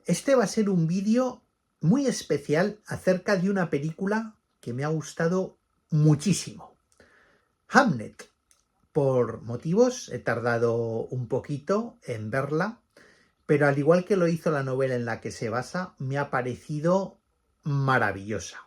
Este va a ser un vídeo muy especial acerca de una película que me ha gustado muchísimo. Hamnet. Por motivos he tardado un poquito en verla, pero al igual que lo hizo la novela en la que se basa, me ha parecido maravillosa.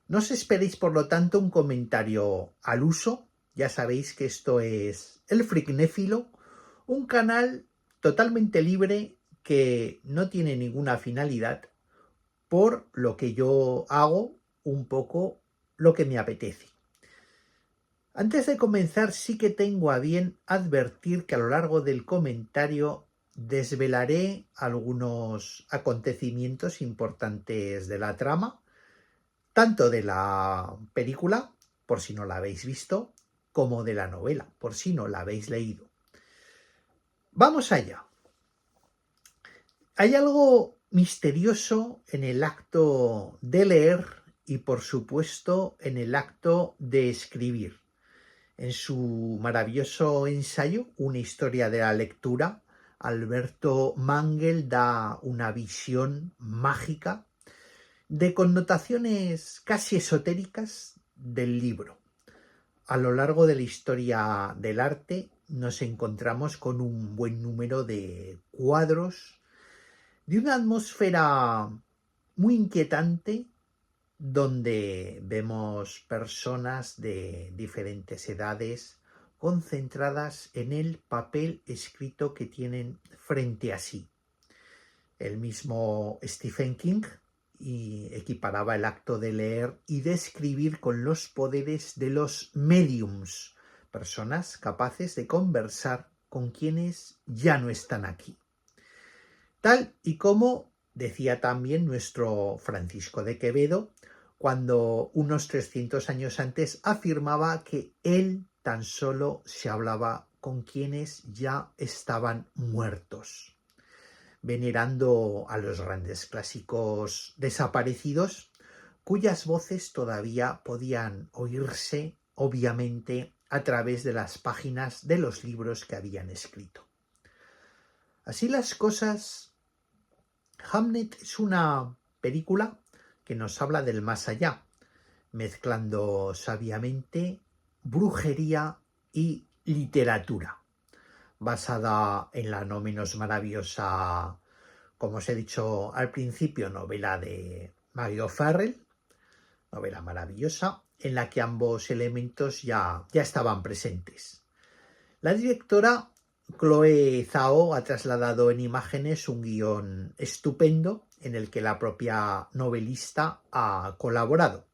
No os esperéis, por lo tanto, un comentario al uso. Ya sabéis que esto es El Friknéfilo, un canal totalmente libre que no tiene ninguna finalidad, por lo que yo hago un poco lo que me apetece. Antes de comenzar, sí que tengo a bien advertir que a lo largo del comentario desvelaré algunos acontecimientos importantes de la trama, tanto de la película, por si no la habéis visto, como de la novela, por si no la habéis leído. Vamos allá. Hay algo misterioso en el acto de leer y, por supuesto, en el acto de escribir. En su maravilloso ensayo, Una historia de la lectura, Alberto Mangel da una visión mágica de connotaciones casi esotéricas del libro. A lo largo de la historia del arte nos encontramos con un buen número de cuadros de una atmósfera muy inquietante, donde vemos personas de diferentes edades concentradas en el papel escrito que tienen frente a sí. El mismo Stephen King equiparaba el acto de leer y de escribir con los poderes de los mediums, personas capaces de conversar con quienes ya no están aquí. Tal y como decía también nuestro Francisco de Quevedo, cuando unos 300 años antes afirmaba que él tan solo se hablaba con quienes ya estaban muertos, venerando a los grandes clásicos desaparecidos, cuyas voces todavía podían oírse, obviamente, a través de las páginas de los libros que habían escrito. Así las cosas, Hamnet es una película que nos habla del más allá, mezclando sabiamente brujería y literatura, basada en la no menos maravillosa, como os he dicho al principio, novela de Mary O'Farrell, novela maravillosa, en la que ambos elementos ya estaban presentes. La directora Chloe Zhao ha trasladado en imágenes un guión estupendo en el que la propia novelista ha colaborado,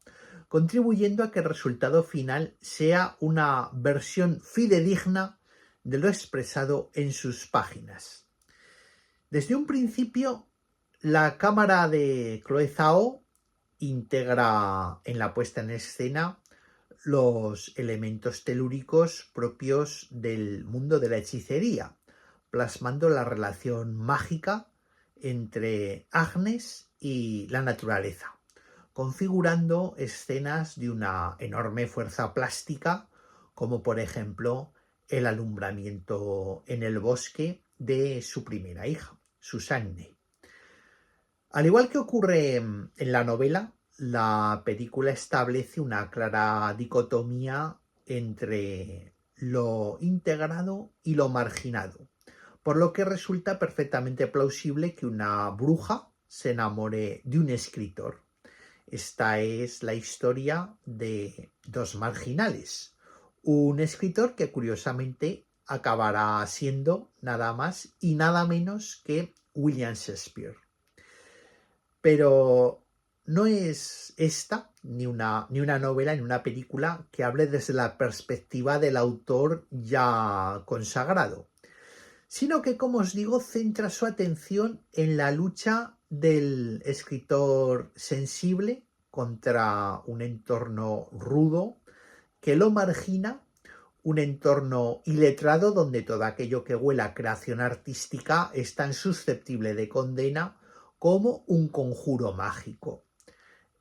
contribuyendo a que el resultado final sea una versión fidedigna de lo expresado en sus páginas. Desde un principio, la cámara de Chloe Zhao integra en la puesta en escena los elementos telúricos propios del mundo de la hechicería, plasmando la relación mágica entre Agnes y la naturaleza, configurando escenas de una enorme fuerza plástica, como por ejemplo el alumbramiento en el bosque de su primera hija, Susanne. Al igual que ocurre en la novela, la película establece una clara dicotomía entre lo integrado y lo marginado, por lo que resulta perfectamente plausible que una bruja se enamore de un escritor. Esta es la historia de dos marginales, un escritor que curiosamente acabará siendo nada más y nada menos que William Shakespeare. Pero no es esta ni una novela ni una película que hable desde la perspectiva del autor ya consagrado, sino que, como os digo, centra su atención en la lucha del escritor sensible contra un entorno rudo que lo margina, un entorno iletrado donde todo aquello que huela a creación artística es tan susceptible de condena como un conjuro mágico.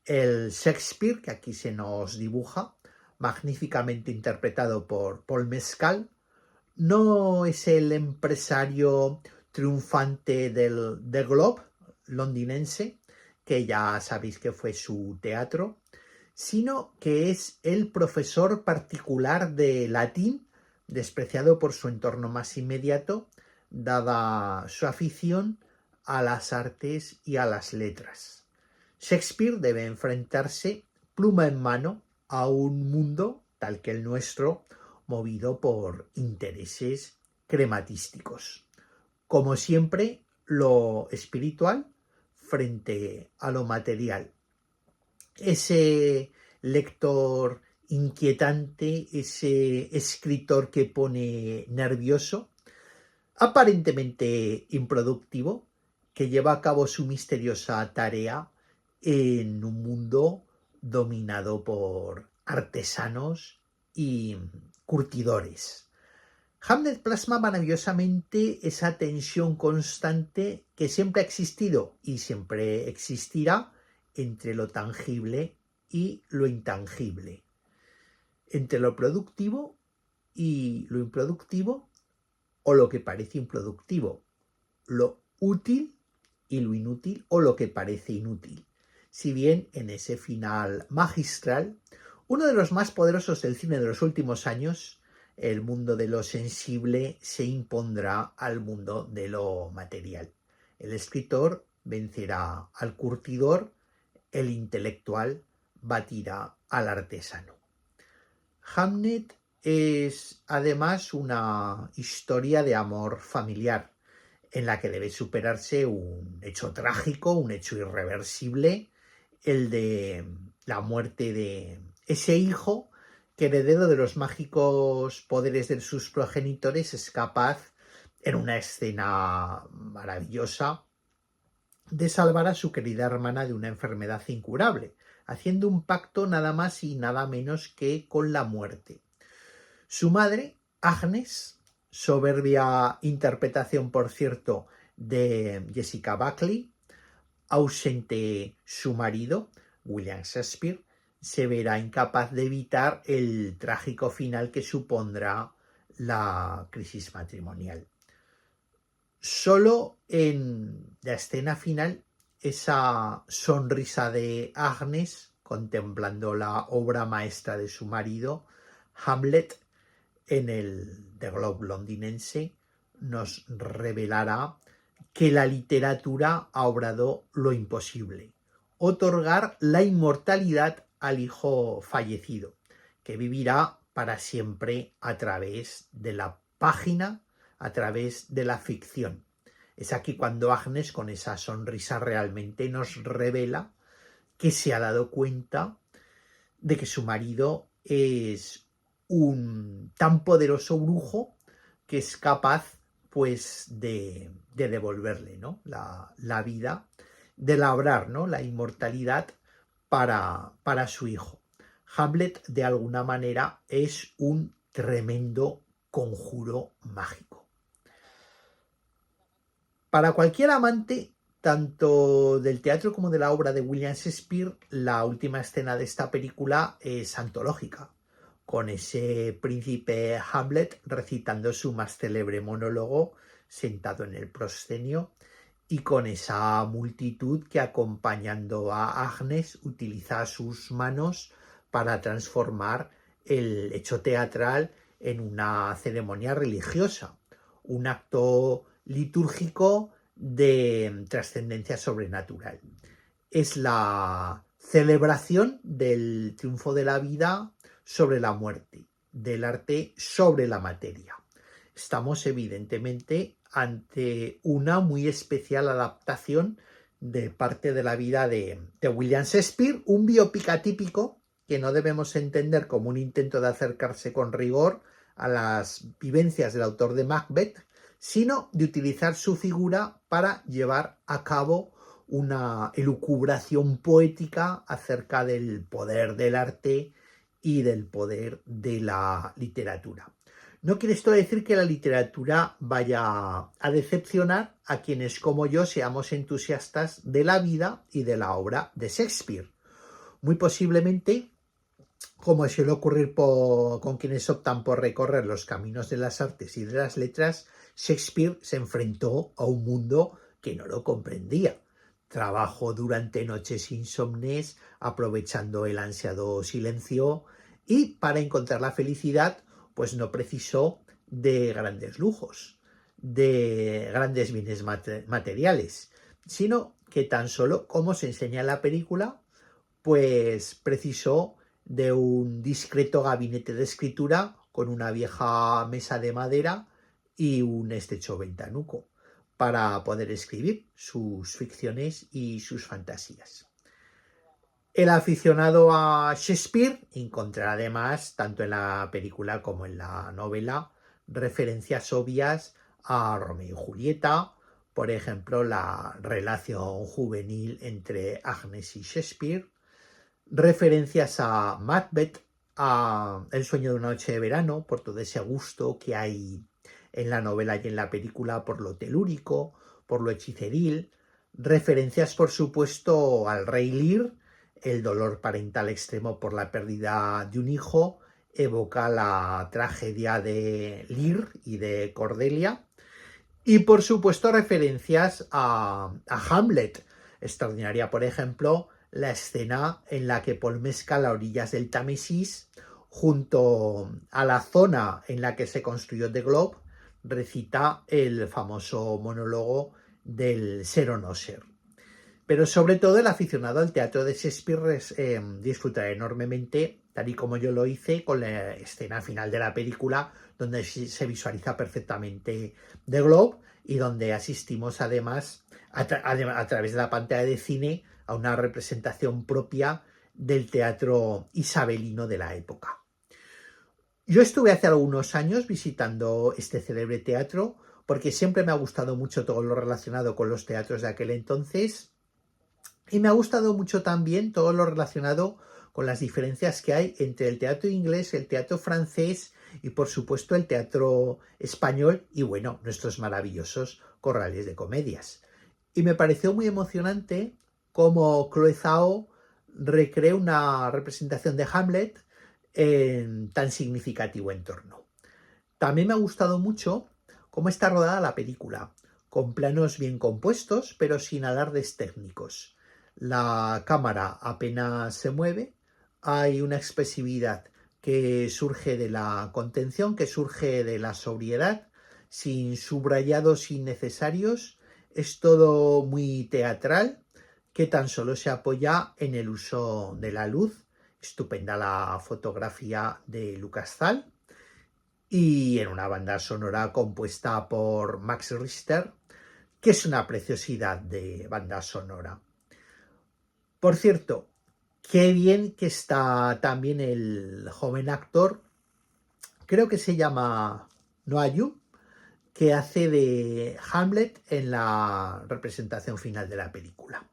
El Shakespeare que aquí se nos dibuja, magníficamente interpretado por Paul Mescal, no es el empresario triunfante del The Globe, londinense, que ya sabéis que fue su teatro, sino que es el profesor particular de latín, despreciado por su entorno más inmediato, dada su afición a las artes y a las letras. Shakespeare debe enfrentarse pluma en mano a un mundo tal que el nuestro, movido por intereses crematísticos. Como siempre, lo espiritual frente a lo material. Ese lector inquietante, ese escritor que pone nervioso, aparentemente improductivo, que lleva a cabo su misteriosa tarea en un mundo dominado por artesanos y curtidores. Hamlet plasma maravillosamente esa tensión constante que siempre ha existido y siempre existirá entre lo tangible y lo intangible, entre lo productivo y lo improductivo, o lo que parece improductivo, lo útil y lo inútil, o lo que parece inútil. Si bien en ese final magistral, uno de los más poderosos del cine de los últimos años, el mundo de lo sensible se impondrá al mundo de lo material. El escritor vencerá al curtidor, el intelectual batirá al artesano. Hamlet es además una historia de amor familiar, en la que debe superarse un hecho trágico, un hecho irreversible, el de la muerte de ese hijo que, heredero de los mágicos poderes de sus progenitores, es capaz, en una escena maravillosa, de salvar a su querida hermana de una enfermedad incurable, haciendo un pacto nada más y nada menos que con la muerte. Su madre, Agnes, soberbia interpretación, por cierto, de Jessica Buckley, ausente su marido, William Shakespeare, se verá incapaz de evitar el trágico final que supondrá la crisis matrimonial. Solo en la escena final, esa sonrisa de Agnes contemplando la obra maestra de su marido, Hamlet, en el The Globe londinense, nos revelará que la literatura ha obrado lo imposible: otorgar la inmortalidad al hijo fallecido, que vivirá para siempre a través de la página, a través de la ficción. Es aquí cuando Agnes, con esa sonrisa, realmente nos revela que se ha dado cuenta de que su marido es un tan poderoso brujo que es capaz, pues, de devolverle, ¿no?, la vida, de labrar, ¿no?, la inmortalidad para su hijo. Hamlet, de alguna manera, es un tremendo conjuro mágico. Para cualquier amante tanto del teatro como de la obra de William Shakespeare, la última escena de esta película es antológica, con ese príncipe Hamlet recitando su más célebre monólogo sentado en el proscenio, y con esa multitud que, acompañando a Agnes, utiliza sus manos para transformar el hecho teatral en una ceremonia religiosa, un acto litúrgico de trascendencia sobrenatural. Es la celebración del triunfo de la vida sobre la muerte, del arte sobre la materia. Estamos evidentemente ante una muy especial adaptación de parte de la vida de William Shakespeare, un biopic atípico que no debemos entender como un intento de acercarse con rigor a las vivencias del autor de Macbeth, sino de utilizar su figura para llevar a cabo una elucubración poética acerca del poder del arte y del poder de la literatura. No quiere esto decir que la literatura vaya a decepcionar a quienes, como yo, seamos entusiastas de la vida y de la obra de Shakespeare. Muy posiblemente, como suele ocurrir con quienes optan por recorrer los caminos de las artes y de las letras, Shakespeare se enfrentó a un mundo que no lo comprendía. Trabajó durante noches insomnes, aprovechando el ansiado silencio, y para encontrar la felicidad, pues no precisó de grandes lujos, de grandes bienes materiales, sino que tan solo, como se enseña en la película, pues precisó de un discreto gabinete de escritura con una vieja mesa de madera y un estrecho ventanuco para poder escribir sus ficciones y sus fantasías. El aficionado a Shakespeare encontrará además, tanto en la película como en la novela, referencias obvias a Romeo y Julieta, por ejemplo, la relación juvenil entre Agnes y Shakespeare, referencias a Macbeth, a El sueño de una noche de verano, por todo ese gusto que hay en la novela y en la película por lo telúrico, por lo hechiceril, referencias por supuesto al rey Lear, el dolor parental extremo por la pérdida de un hijo, evoca la tragedia de Lear y de Cordelia, y por supuesto referencias a Hamlet, extraordinaria por ejemplo la escena en la que Paul Mescal a orillas del Támesis, junto a la zona en la que se construyó The Globe, recita el famoso monólogo del ser o no ser. Pero sobre todo el aficionado al teatro de Shakespeare disfrutará enormemente, tal y como yo lo hice, con la escena final de la película, donde se visualiza perfectamente The Globe y donde asistimos además a través de la pantalla de cine a una representación propia del teatro isabelino de la época. Yo estuve hace algunos años visitando este célebre teatro porque siempre me ha gustado mucho todo lo relacionado con los teatros de aquel entonces. Y me ha gustado mucho también todo lo relacionado con las diferencias que hay entre el teatro inglés, el teatro francés y por supuesto el teatro español y bueno, nuestros maravillosos corrales de comedias. Y me pareció muy emocionante cómo Chloe Zhao recrea una representación de Hamlet en tan significativo entorno. También me ha gustado mucho cómo está rodada la película, con planos bien compuestos pero sin alardes técnicos. La cámara apenas se mueve, hay una expresividad que surge de la contención, que surge de la sobriedad, sin subrayados innecesarios, es todo muy teatral, que tan solo se apoya en el uso de la luz, estupenda la fotografía de Lucas Zal, y en una banda sonora compuesta por Max Richter, que es una preciosidad de banda sonora. Por cierto, qué bien que está también el joven actor, creo que se llama Noah Yup, que hace de Hamlet en la representación final de la película.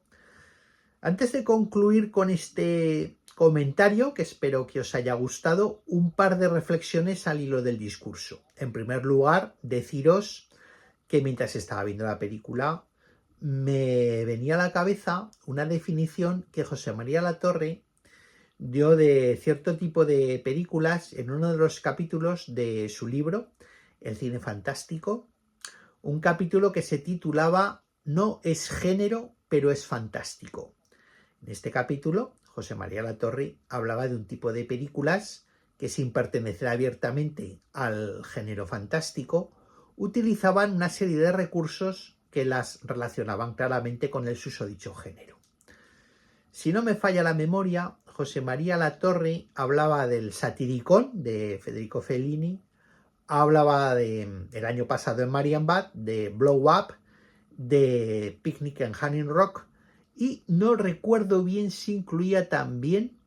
Antes de concluir con este comentario, que espero que os haya gustado, un par de reflexiones al hilo del discurso. En primer lugar, deciros que mientras estaba viendo la película me venía a la cabeza una definición que José María Latorre dio de cierto tipo de películas en uno de los capítulos de su libro, El cine fantástico, un capítulo que se titulaba No es género, pero es fantástico. En este capítulo, José María Latorre hablaba de un tipo de películas que, sin pertenecer abiertamente al género fantástico, utilizaban una serie de recursos que las relacionaban claramente con el susodicho género. Si no me falla la memoria, José María Latorre hablaba del Satiricón de Federico Fellini, hablaba el año pasado en Marienbad de Blow Up, de Picnic en Hanging Rock, y no recuerdo bien si incluía también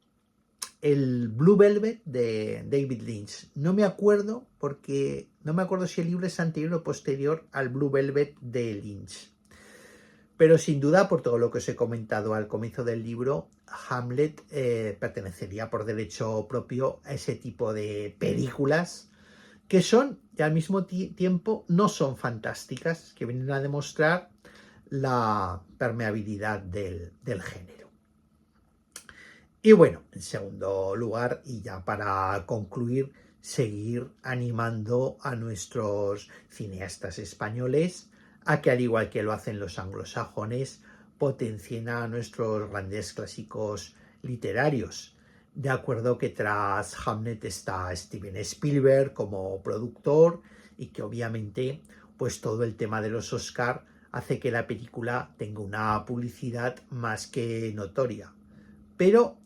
el Blue Velvet de David Lynch. No me acuerdo porque no me acuerdo si el libro es anterior o posterior al Blue Velvet de Lynch. Pero sin duda, por todo lo que os he comentado al comienzo del libro, Hamlet pertenecería por derecho propio a ese tipo de películas que son y al mismo tiempo no son fantásticas, que vienen a demostrar la permeabilidad del género. Y bueno, en segundo lugar, y ya para concluir, seguir animando a nuestros cineastas españoles a que, al igual que lo hacen los anglosajones, potencien a nuestros grandes clásicos literarios. De acuerdo que tras Hamlet está Steven Spielberg como productor y que obviamente pues todo el tema de los Oscar hace que la película tenga una publicidad más que notoria. Pero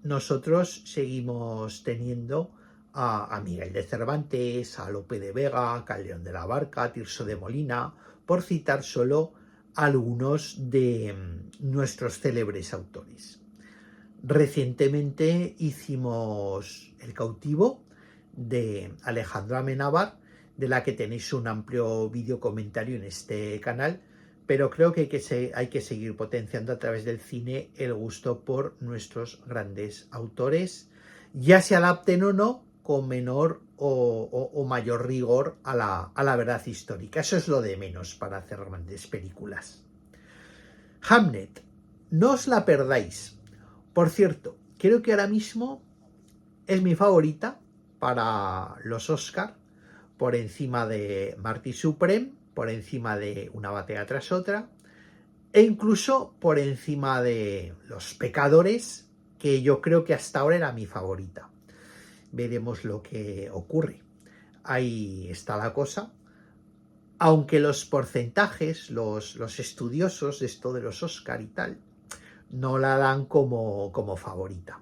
nosotros seguimos teniendo a Miguel de Cervantes, a Lope de Vega, a Calderón de la Barca, a Tirso de Molina, por citar solo algunos de nuestros célebres autores. Recientemente hicimos El cautivo de Alejandro Amenábar, de la que tenéis un amplio vídeo comentario en este canal, pero creo que hay que seguir potenciando a través del cine el gusto por nuestros grandes autores, ya se adapten o no, con menor o mayor rigor a la verdad histórica. Eso es lo de menos para hacer grandes películas. Hamlet, no os la perdáis. Por cierto, creo que ahora mismo es mi favorita para los Oscar, por encima de Marty Supreme, por encima de Una batalla tras otra, e incluso por encima de Los pecadores, que yo creo que hasta ahora era mi favorita. Veremos lo que ocurre. Ahí está la cosa. Aunque los porcentajes, los estudiosos de esto de los Oscar y tal, no la dan como favorita.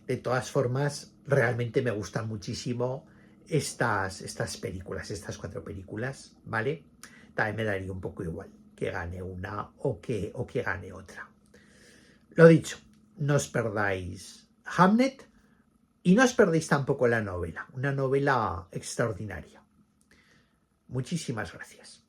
De todas formas, realmente me gustan muchísimo estas películas, estas 4 películas, ¿vale? También me daría un poco igual que gane una o que gane otra. Lo dicho, no os perdáis Hamlet y no os perdéis tampoco la novela, una novela extraordinaria. Muchísimas gracias.